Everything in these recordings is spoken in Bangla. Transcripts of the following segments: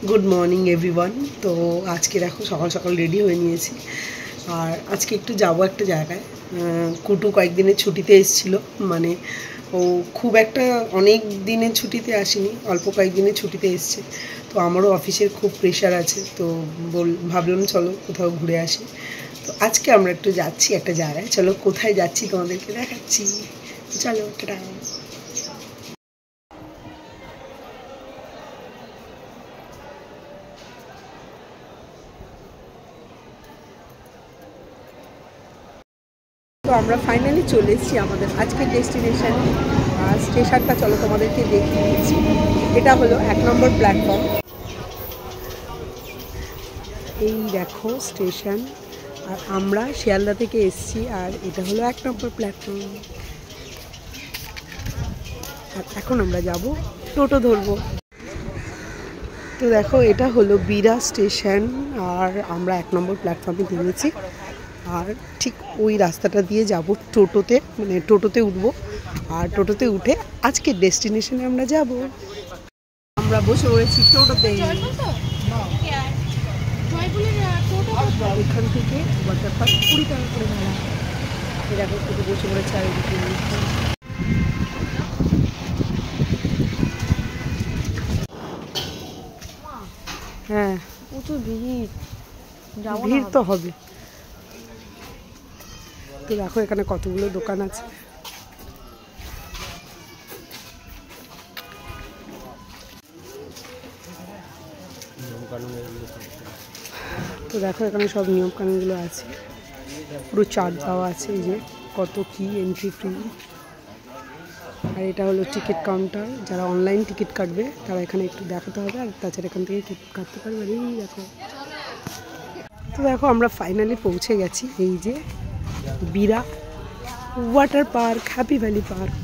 Good morning everyone. তো আজকে দেখো সকাল সকাল রেডি হয়ে নিয়েছি, আর আজকে একটু যাবো একটা জায়গায়। কুটু কয়েকদিনের ছুটিতে এসেছিলো, মানে ও খুব একটা অনেক দিনের ছুটিতে আসেনি, অল্প কয়েকদিনের ছুটিতে এসছে। তো আমারও অফিসের খুব প্রেশার আছে, তো ভাবলাম চলো কোথাও ঘুরে আসি। তো আজকে আমরা একটু যাচ্ছি একটা জায়গায়, চলো কোথায় যাচ্ছি তোমাদেরকে দেখাচ্ছি। চলো টাটা। তো আমরা ফাইনালি চলে এসেছি আমাদের আজকের ডেস্টিনেশানে। স্টেশনটা চলো তোমাদেরকে দেখিয়ে দিচ্ছি। এটা হলো 1 নম্বর প্ল্যাটফর্ম। এই দেখো স্টেশন, আর আমরা শিয়ালদা থেকে এসেছি, আর এটা হলো 1 নম্বর প্ল্যাটফর্ম। আর এখন আমরা যাব টোটো ধরবো। তো দেখো এটা হলো বিরা স্টেশন, আর আমরা 1 নম্বর প্ল্যাটফর্মে নেমেছি। আর ঠিক ওই রাস্তাটা দিয়ে যাব টোটোতে, মানে টোটোতে উঠবো, আর টোটোতে উঠে আজকের ডেস্টিনেশনে আমরা যাব। আমরা বসে রয়েছি টোটোতে। এখান থেকে ওয়াটার পার্ক 20 টাকা করে ভাড়া। এরকম টোটো বসে পড়েছে আর এদিকে। হ্যাঁ প্রচুর ভিড় তো হবে। তো দেখো এখানে কতগুলো দোকান আছে। তো দেখো এখানে সব নিয়ম কানুনগুলো আছে, পুরো চার্ট দেওয়া আছে, এই যে কত কি এন্ট্রি ফি। আর এটা হলো টিকিট কাউন্টার, যারা অনলাইন টিকিট কাটবে তারা এখানে একটু দেখাতে হবে, আর তাছাড়া এখান থেকে টিকিট কাটতে পারবে। এই দেখো। তো দেখো আমরা ফাইনালি পৌঁছে গেছি, এই যে Bira water park, happy valley park.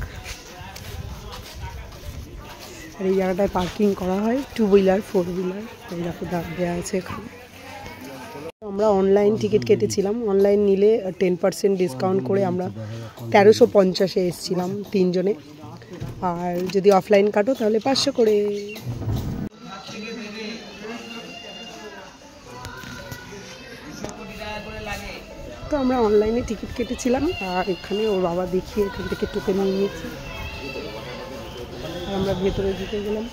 আর এই জায়গাটায় পার্কিং করা হয় 2 হুইলার 4 হুইলার। এই দেখো দেওয়া আছে এখানে। আমরা অনলাইন টিকিট কেটেছিলাম, অনলাইন নিলে 10% ডিসকাউন্ট করে আমরা 1350-এ এসেছিলাম 3 জনে, আর যদি অফলাইন কাটো তাহলে 500 করে। তো আমরা অনলাইনে টিকিট কেটেছিলাম, আর এখানে ওর বাবা দেখিয়ে এখান থেকে টোকেন নিয়ে নিয়েছি, আর আমরা ভেতরে ঢুকে গেলাম।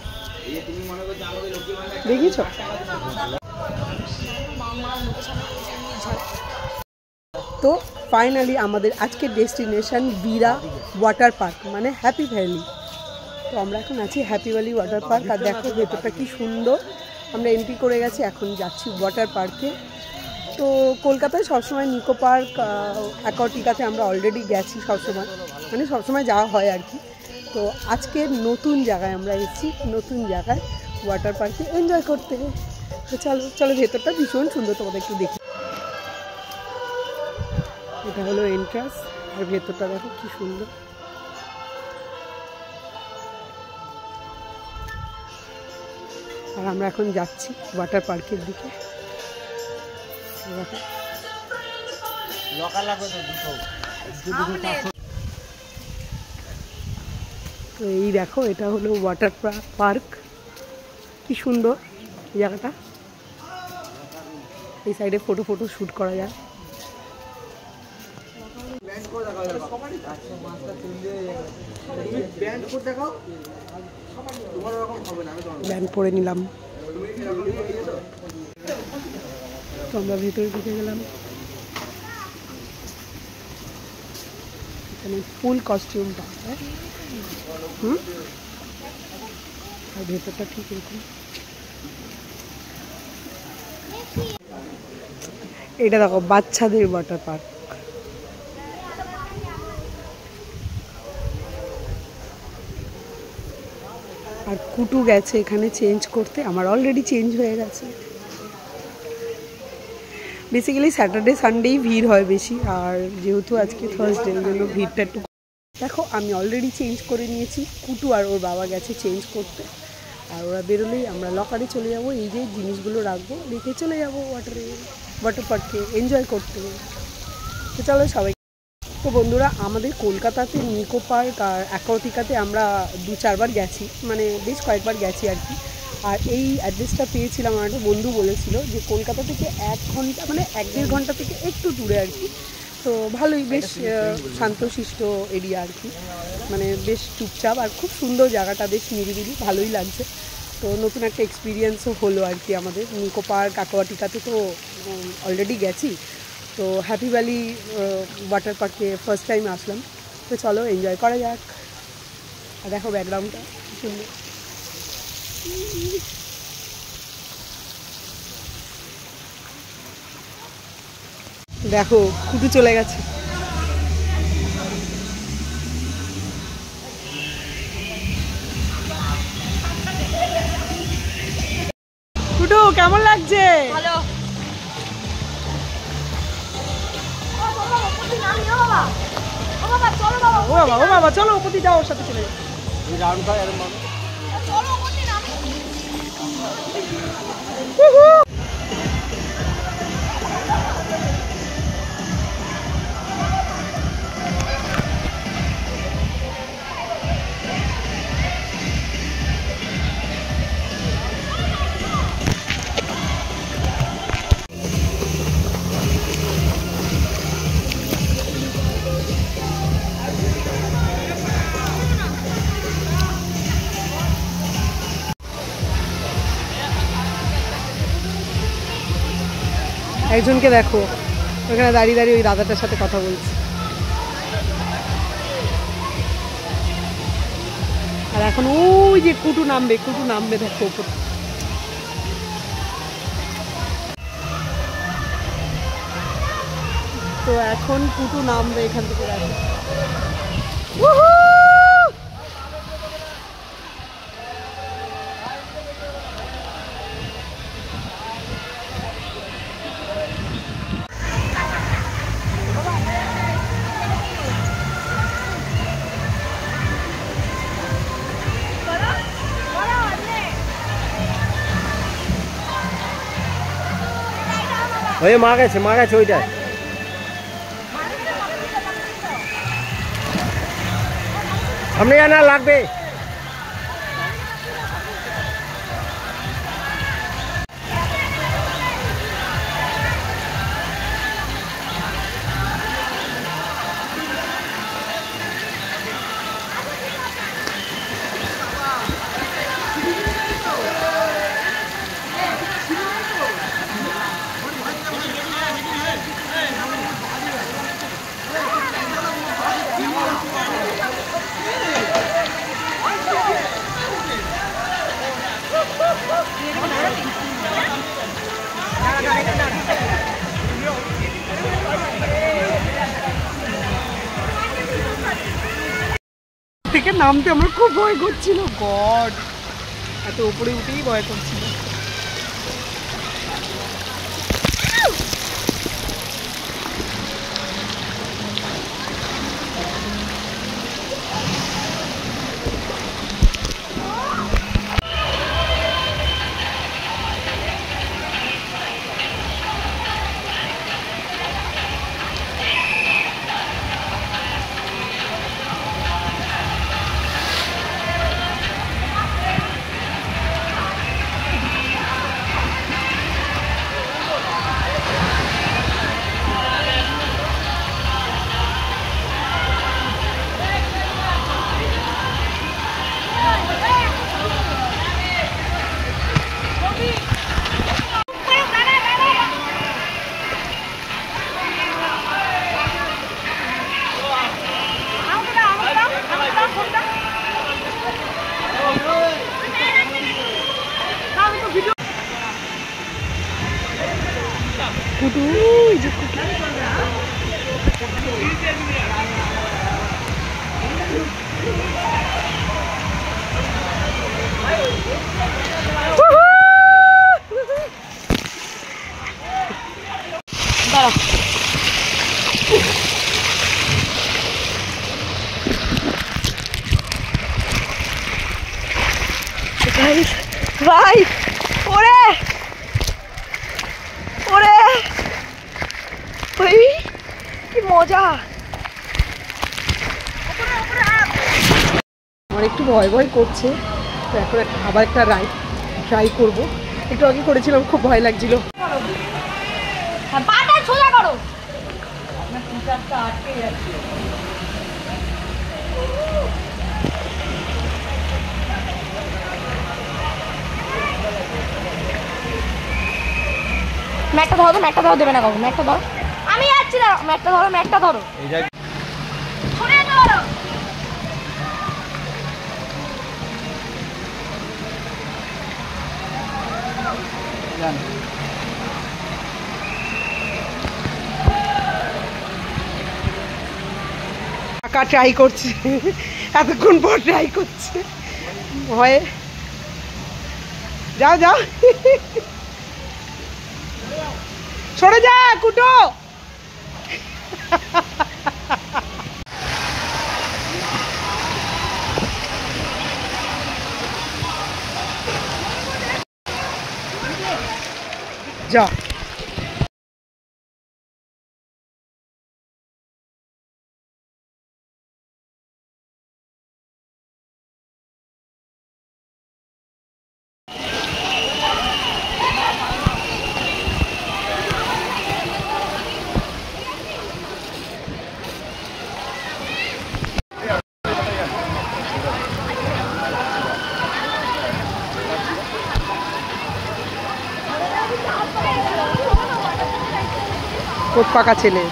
দেখিয়েছ? তো ফাইনালি আমাদের আজকের ডেস্টিনেশন বিরা ওয়াটার পার্ক, মানে হ্যাপি ভ্যালি। তো আমরা এখন আছি হ্যাপি ভ্যালি ওয়াটার পার্ক, আর দেখো ভেতরটা কি সুন্দর। আমরা এন্ট্রি করে গেছি, এখন যাচ্ছি ওয়াটার পার্কে। তো কলকাতায় সবসময় নিকো পার্ক, অ্যাকোয়াটিকাতে আমরা অলরেডি গেছি সবসময়, মানে সবসময় যাওয়া হয় আর কি। তো আজকে নতুন জায়গায় আমরা এসেছি, নতুন জায়গায় ওয়াটার পার্কে এনজয় করতে। তো চলো চলো, ভেতরটা ভীষণ সুন্দর, তোমাদের একটু দেখি। এটা হলো এন্ট্রান্স, আর ভেতরটা দেখো কি সুন্দর। আর আমরা এখন যাচ্ছি ওয়াটার পার্কের দিকে। তো এই দেখো এটা হলো ওয়াটার পার্ক, কি সুন্দর এই জায়গাটা। এই সাইডে ফটো শ্যুট করা যায়। ব্যান্ড পরে নিলাম। তো আমরা ভিতরে ঢুকে গেলাম, এখানে ফুল কস্টিউম পাওয়া যায়। আর ভেতরটা ঠিক এরকম। এটা দেখো বাচ্চাদের ওয়াটার পার্ক। আর কুটু গেছে এখানে চেঞ্জ করতে, আমার অলরেডি চেঞ্জ হয়ে গেছে। বেসিক্যালি স্যাটারডে সানডেই ভিড় হয় বেশি, আর যেহেতু আজকে থার্সডে, ওই জন্য ভিড়টা একটু। দেখো আমি অলরেডি চেঞ্জ করে নিয়েছি, কুটু আর ওর বাবা গেছে চেঞ্জ করতে, আর ওরা বেরোলেই আমরা লকারে চলে যাব। এই যে জিনিসগুলো রাখবো, রেখে চলে যাবো ওয়াটার পার্কে এনজয় করতে। তো চলো সবাই। তো বন্ধুরা, আমাদের কলকাতাতে নিকো পার্ক আর অ্যাকোয়াটিকাতে আমরা 2-4 বার গেছি, মানে বেশ কয়েকবার গেছি আর কি। আর এই অ্যাড্রেসটা পেয়েছিলাম, আমার একটা বন্ধু বলেছিল যে কলকাতা থেকে 1 ঘন্টা মানে 1-1.5 ঘন্টা থেকে একটু দূরে আর কি। তো ভালোই, বেশ শান্তশিষ্ট এরিয়া আর কি, মানে বেশ চুপচাপ আর খুব সুন্দর জায়গাটা, বেশ নিরিবিলি, ভালোই লাগছে। তো নতুন একটা এক্সপিরিয়েন্সও হলো আর কি আমাদের। নিকো পার্ক, অ্যাকোয়াটিকাতে তো অলরেডি গেছি, তো হ্যাপি ভ্যালি ওয়াটার পার্কে ফার্স্ট টাইম আসলাম। তো চলো এনজয় করা যাক। আর দেখো ব্যাকগ্রাউন্ডটা সুন্দর। দেখো কুটু চলে গেছে। কুটু কেমন লাগছে? ভালো। ও বাবা চলো ওপতি যাও, ওর সাথে চলে যাও। একজনকে দেখো ওখানে দাঁড়িয়ে দাঁড়িয়ে ওই দাদাটার সাথে কথা বলছে। আর এখন ওই যে কুটু নামবে দেখো উপর। তো এখন কুটু নামবে এখান থেকে, দেখো। ওই মা গেছে ওইটা। সামনে জানা লাগবে। থেকে নামতে আমার খুব ভয় করছিল, গড এত উপরে উঠেই ভয় করছিল। কুটু ওই যে কুটু। দাঁড়া ভাই, ওরে ওরে ওই কি মজা। আমার একটু ভয় করছে, তো এখন আবার একটা রাইড ট্রাই করব। একটু আগে করেছিলাম, খুব ভয় লাগছিল। পাটা সোজা করো। আপনার টিচারটা আটকে যাচ্ছে। ম্যাটটা ধরো, ম্যাটটা ধরো, দেবে না কাউকে, ম্যাটটা ধরো। আমি যাচ্ছি, দাঁড়াও, ম্যাটটা ধরো, ম্যাটটা ধরো। সরে যেতে পারো। কাকা ট্রাই করছে, এতক্ষণ পর ট্রাই করছে ভয়ে। যাও যাও, সরে যা কুটো। যা কোট পাকা ছেলে।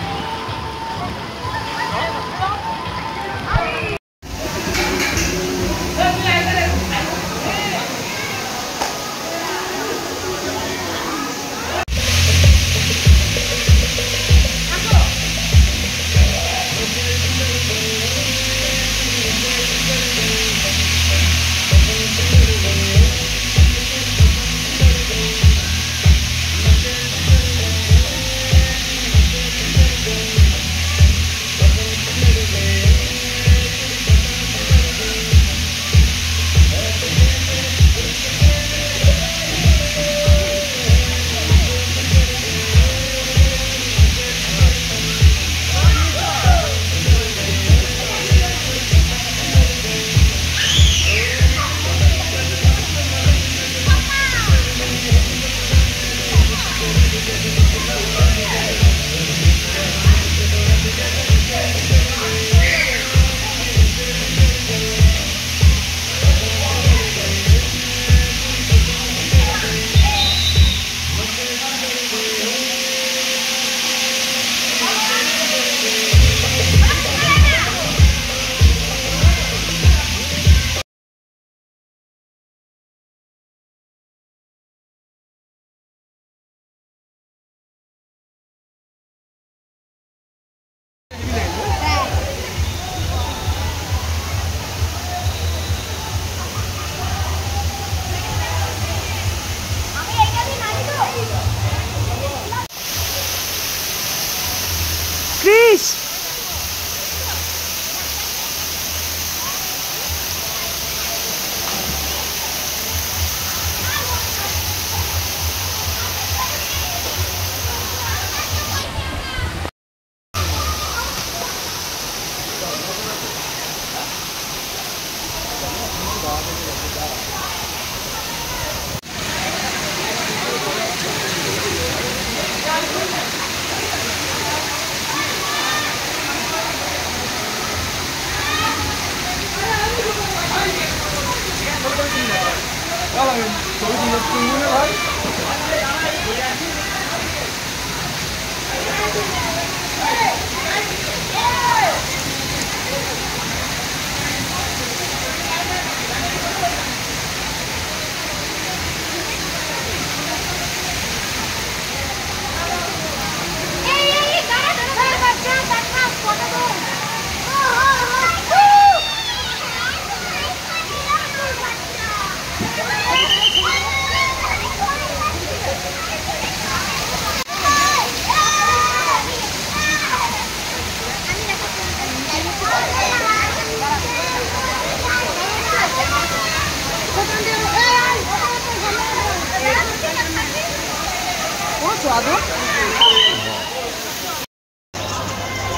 ক্রিস,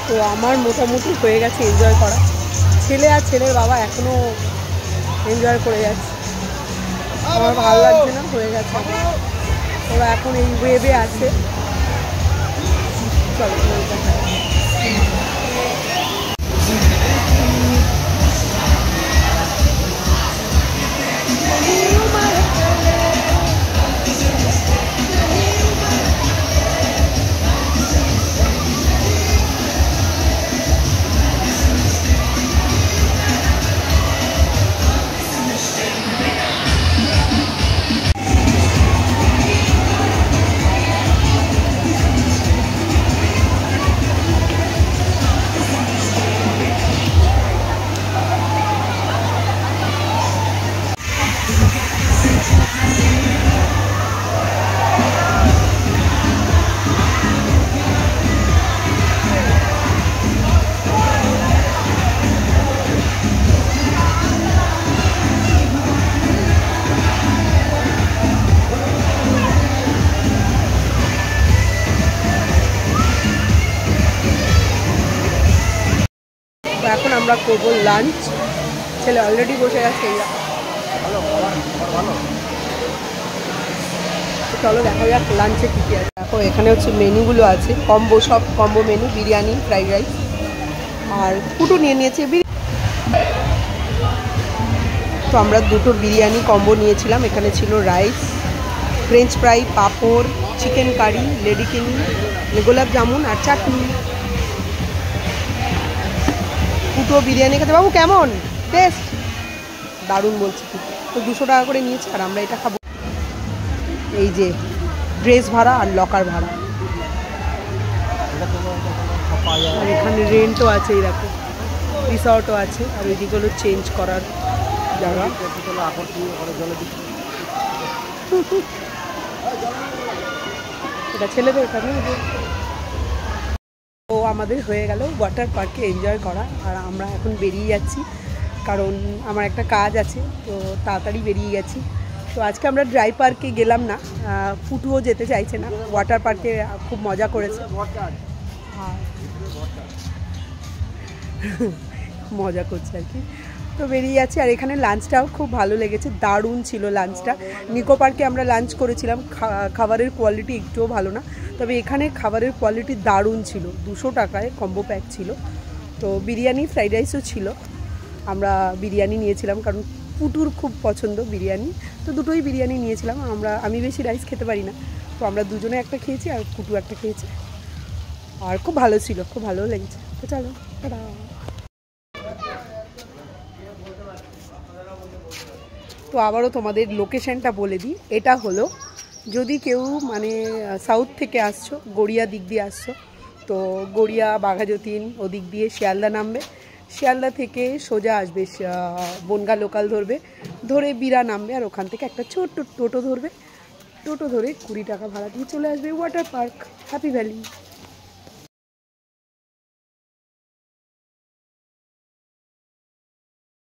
তো আমার মোটামুটি হয়ে গেছে এনজয় করা। ছেলে আর ছেলের বাবা এখনো এনজয় করে যাচ্ছে। আমার ভালো লাগছে না, হয়ে গেছে। ওরা এখন এই ওয়েবে আছে। চলো এখন আমরা করবো লাঞ্চ। ছেলে অলরেডি বসে আছে। চলো দেখা যাক লাঞ্চে কী কী আছে। দেখো এখানে হচ্ছে মেনুগুলো আছে, কম্বো, সব combo menu, biryani, fried rice আর পুটু নিয়ে নিয়েছে। তো আমরা দুটো বিরিয়ানি কম্বো নিয়েছিলাম। এখানে ছিল রাইস, ফ্রেঞ্চ ফ্রাই, পাঁপড়, চিকেন কারি, লেডিকেনি, গোলাপ জামুন আর চাটনি। পুটু বিরিয়ানি খেতে, বাবু কেমন টেস্ট? দারুণ বলছি। তো 200 টাকা করে নিয়েছে আর আমরা এটা খাবো। এই যে ড্রেস ভাড়া আর লকার ভাড়া, আর এখানে রেন্টও আছে, এরকম রিসর্টও আছে। আর ওইদিকে হলো চেঞ্জ করার জায়গা। এটা ছেলেদের এখানে। তো আমাদের হয়ে গেল ওয়াটার পার্কে এনজয় করা, আর আমরা এখন বেরিয়ে যাচ্ছি কারণ আমার একটা কাজ আছে, তো তাড়াতাড়ি বেরিয়ে গেছি। তো আজকে আমরা ড্রাই পার্কে গেলাম না, ফুটুও যেতে চাইছে না। ওয়াটার পার্কে খুব মজা করেছে, মজা করছে আর কি। তো বেরিয়ে যাচ্ছি। আর এখানে লাঞ্চটাও খুব ভালো লেগেছে, দারুণ ছিল লাঞ্চটা। নিকো পার্কে আমরা লাঞ্চ করেছিলাম, খাবারের কোয়ালিটি একটুও ভালো না, তবে এখানে খাবারের কোয়ালিটি দারুণ ছিল। 200 টাকায় কম্বো প্যাক ছিল। তো বিরিয়ানি, ফ্রাইড রাইসও ছিল। আমরা বিরিয়ানি নিয়েছিলাম কারণ পুটুর খুব পছন্দ বিরিয়ানি, তো দুটোই বিরিয়ানি নিয়েছিলাম। আমি বেশি রাইস খেতে পারি না, তো আমরা দুজনে একটা খেয়েছি আর পুটু একটা খেয়েছি। আর খুব ভালো ছিল, খুব ভালো লেগেছে। তো চলো টাটা। তো আবারও তোমাদের লোকেশনটা বলে দিই। এটা হলো, যদি কেউ মানে সাউথ থেকে আসছো, গড়িয়া দিক দিয়ে আসছো, তো গড়িয়া, বাঘাযতীন ওদিক দিয়ে শিয়ালদা নামবে। শিয়ালদা থেকে সোজা আসবে, বনগা লোকাল ধরবে, ধরে বিরা নামবে, আর ওখান থেকে একটা ছোট্ট টোটো ধরবে। টোটো ধরে 20 টাকা ভাড়া দিয়ে চলে আসবে ওয়াটার পার্ক হ্যাপি ভ্যালি।